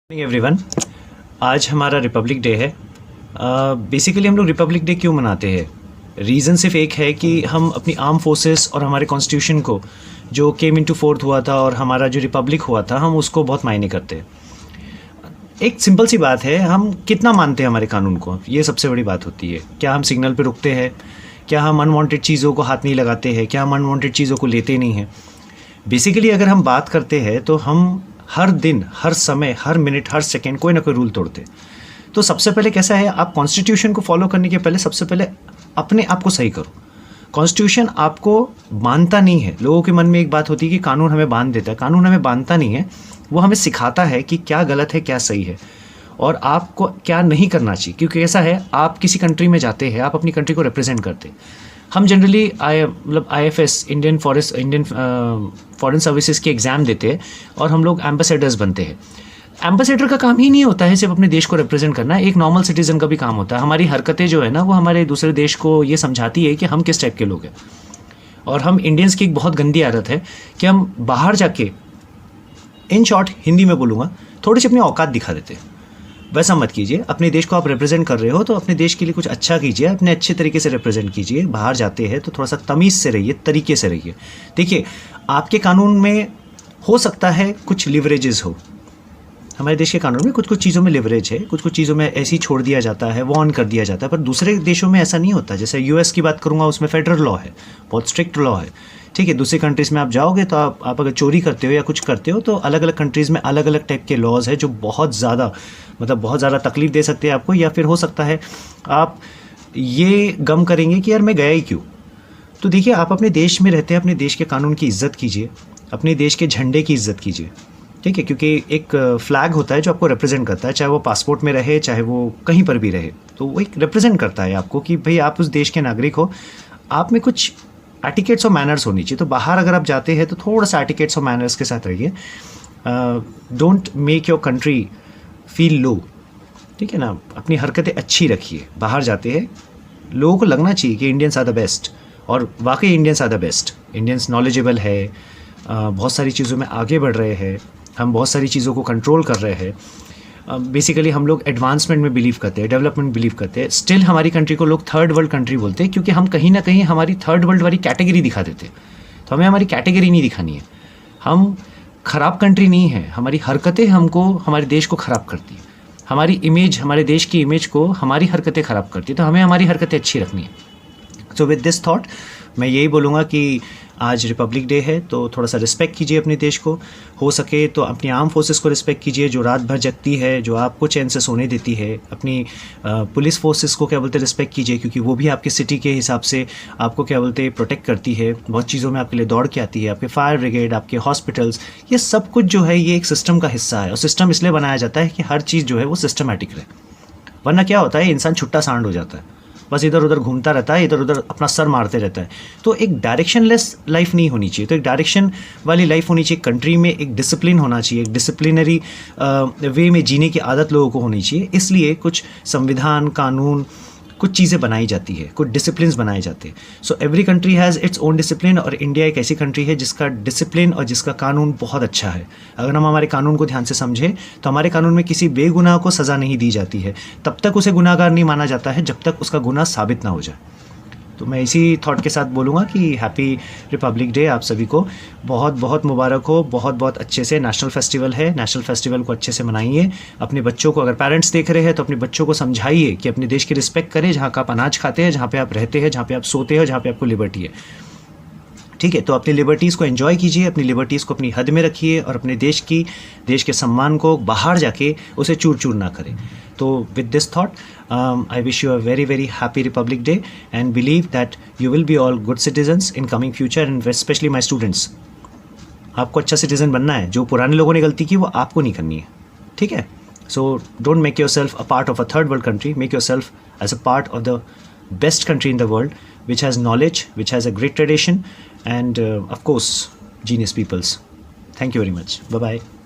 Everyone, आज हमारा Republic day है। बेसिकली हम लोग रिपब्लिक डे क्यों मनाते हैं? रीज़न सिर्फ एक है कि हम अपनी आर्म फोर्सेस और हमारे कॉन्स्टिट्यूशन को जो केम इनटू फोर्थ हुआ था और हमारा जो रिपब्लिक हुआ था, हम उसको बहुत मायने करते हैं। एक सिंपल सी बात है, हम कितना मानते हैं हमारे कानून को, ये सबसे बड़ी बात होती है। क्या हम सिग्नल पे रुकते हैं? क्या हम अनवांटेड चीज़ों को हाथ नहीं लगाते हैं? क्या हम अनवांटेड चीज़ों को लेते नहीं हैं? बेसिकली अगर हम बात करते हैं तो हम हर दिन, हर समय, हर मिनट, हर सेकंड कोई ना कोई रूल तोड़ते। तो सबसे पहले कैसा है, आप कॉन्स्टिट्यूशन को फॉलो करने के पहले सबसे पहले अपने आप को सही करो। कॉन्स्टिट्यूशन आपको बांधता नहीं है। लोगों के मन में एक बात होती है कि कानून हमें बांध देता है। कानून हमें बांधता नहीं है, वो हमें सिखाता है कि क्या गलत है, क्या सही है और आपको क्या नहीं करना चाहिए। क्योंकि ऐसा है, आप किसी कंट्री में जाते हैं, आप अपनी कंट्री को रिप्रेजेंट करते हैं। हम generally IFS Indian foreign services की एग्ज़ाम देते हैं और हम लोग एम्बेसडर्स बनते हैं। एम्बेसडर का काम ही नहीं होता है सिर्फ अपने देश को रिप्रेजेंट करना, एक नॉर्मल सिटीज़न का भी काम होता है। हमारी हरकतें जो है ना, वो हमारे दूसरे देश को ये समझाती है कि हम किस टाइप के लोग हैं। और हम इंडियंस की एक बहुत गंदी आदत है कि हम बाहर जाके, इन शॉर्ट हिंदी में बोलूँगा, थोड़ी सी अपनी औकात दिखा देते हैं। वैसा मत कीजिए। अपने देश को आप रिप्रेजेंट कर रहे हो तो अपने देश के लिए कुछ अच्छा कीजिए, अपने अच्छे तरीके से रिप्रेजेंट कीजिए। बाहर जाते हैं तो थोड़ा सा तमीज़ से रहिए, तरीके से रहिए। देखिए, आपके कानून में हो सकता है कुछ लिवरेजेस हो। हमारे देश के कानून में कुछ कुछ चीज़ों में लिवरेज है, कुछ कुछ चीज़ों में ऐसे ही छोड़ दिया जाता है, वॉर्न कर दिया जाता है। पर दूसरे देशों में ऐसा नहीं होता। जैसे US की बात करूँगा, उसमें फेडरल लॉ है, बहुत स्ट्रिक्ट लॉ है। ठीक है, दूसरी कंट्रीज़ में आप जाओगे तो आप अगर चोरी करते हो या कुछ करते हो तो अलग अलग कंट्रीज़ में अलग अलग टाइप के लॉज है जो बहुत ज़्यादा तकलीफ दे सकते हैं आपको। या फिर हो सकता है आप ये गम करेंगे कि यार मैं गया ही क्यों। तो देखिए, आप अपने देश में रहते हैं, अपने देश के कानून की इज़्ज़त कीजिए, अपने देश के झंडे की इज़्ज़त कीजिए। ठीक है, क्योंकि एक फ्लैग होता है जो आपको रिप्रेजेंट करता है, चाहे वो पासपोर्ट में रहे, चाहे वो कहीं पर भी रहे। तो वो एक रिप्रेजेंट करता है आपको कि भाई आप उस देश के नागरिक हो। आप में कुछ एटिकेट्स और मैनर्स होनी चाहिए। तो बाहर अगर आप जाते हैं तो थोड़ा सा एटिकेट्स और मैनर्स के साथ रहिए। Don't make your country feel low. ठीक है ना, अपनी हरकतें अच्छी रखिए। बाहर जाते हैं, लोगों को लगना चाहिए कि इंडियंस आर द बेस्ट, और वाकई Indians are the best. Indians knowledgeable है, बहुत सारी चीज़ों में आगे बढ़ रहे हैं, हम बहुत सारी चीज़ों को कंट्रोल कर रहे हैं। बेसिकली हम लोग एडवांसमेंट में बिलीव करते हैं, डेवलपमेंट बिलीव करते हैं। स्टिल हमारी कंट्री को लोग थर्ड वर्ल्ड कंट्री बोलते हैं, क्योंकि हम कहीं ना कहीं हमारी थर्ड वर्ल्ड वाली कैटेगरी दिखा देते हैं। तो हमें हमारी कैटेगरी नहीं दिखानी है। हम ख़राब कंट्री नहीं है, हमारी हरकतें हमको, हमारे देश को ख़राब करती है। हमारी इमेज, हमारे देश की इमेज को हमारी हरकतें ख़राब करती है। तो हमें हमारी हरकतें अच्छी रखनी है। सो विद दिस थॉट मैं यही बोलूँगा कि आज रिपब्लिक डे है तो थोड़ा सा रिस्पेक्ट कीजिए अपने देश को। हो सके तो अपनी आर्म फोर्सेस को रिस्पेक्ट कीजिए, जो रात भर जगती है, जो आपको चैन से सोने देती है। अपनी पुलिस फोर्सेस को क्या बोलते रिस्पेक्ट कीजिए, क्योंकि वो भी आपके सिटी के हिसाब से आपको क्या बोलते प्रोटेक्ट करती है। बहुत चीज़ों में आपके लिए दौड़ के आती है। आपके फायर ब्रिगेड, आपके हॉस्पिटल्स, ये सब कुछ जो है ये एक सिस्टम का हिस्सा है। और सिस्टम इसलिए बनाया जाता है कि हर चीज़ जो है वो सिस्टमेटिक रहे। वरना क्या होता है, इंसान छुट्टा सांड हो जाता है, बस इधर उधर घूमता रहता है, इधर उधर अपना सर मारते रहता है। तो एक डायरेक्शनलेस लाइफ नहीं होनी चाहिए। तो एक डायरेक्शन वाली लाइफ होनी चाहिए। कंट्री में एक डिसिप्लिन होना चाहिए, एक डिसिप्लिनरी वे में जीने की आदत लोगों को होनी चाहिए। इसलिए कुछ संविधान, कानून, कुछ चीज़ें बनाई जाती है, कुछ डिसिप्लिन्स बनाए जाते हैं। So every country has its own discipline, और इंडिया एक ऐसी कंट्री है जिसका डिसिप्लिन और जिसका कानून बहुत अच्छा है। अगर हम हमारे कानून को ध्यान से समझें तो हमारे कानून में किसी बेगुनाह को सज़ा नहीं दी जाती है। तब तक उसे गुनाहगार नहीं माना जाता है जब तक उसका गुनाह साबित ना हो जाए। तो मैं इसी थॉट के साथ बोलूँगा कि हैप्पी रिपब्लिक डे आप सभी को। बहुत बहुत मुबारक हो। बहुत बहुत अच्छे से नेशनल फेस्टिवल है, नेशनल फेस्टिवल को अच्छे से मनाइए। अपने बच्चों को, अगर पेरेंट्स देख रहे हैं तो अपने बच्चों को समझाइए कि अपने देश की रिस्पेक्ट करें, जहाँ का आप अनाज खाते हैं, जहाँ पे आप रहते हैं, जहाँ पे आप सोते हो, जहाँ पे आपको लिबर्टी है। ठीक है, तो अपनी लिबर्टीज़ को एंजॉय कीजिए, अपनी लिबर्टीज़ को अपनी हद में रखिए, और अपने देश के सम्मान को बाहर जाके उसे चूर चूर ना करें। तो with this thought I wish you a very very happy Republic day and believe that you will be all good citizens in coming future, and specially my students. आपको अच्छा सिटीजन बनना है। जो पुराने लोगों ने गलती की वो आपको नहीं करनी है। ठीक है, so don't make your self a part of a third world country, make yourself as a part of the best country in the world, which has knowledge, which has a great tradition, and of course, genius peoples. Thank you very much. Bye-bye.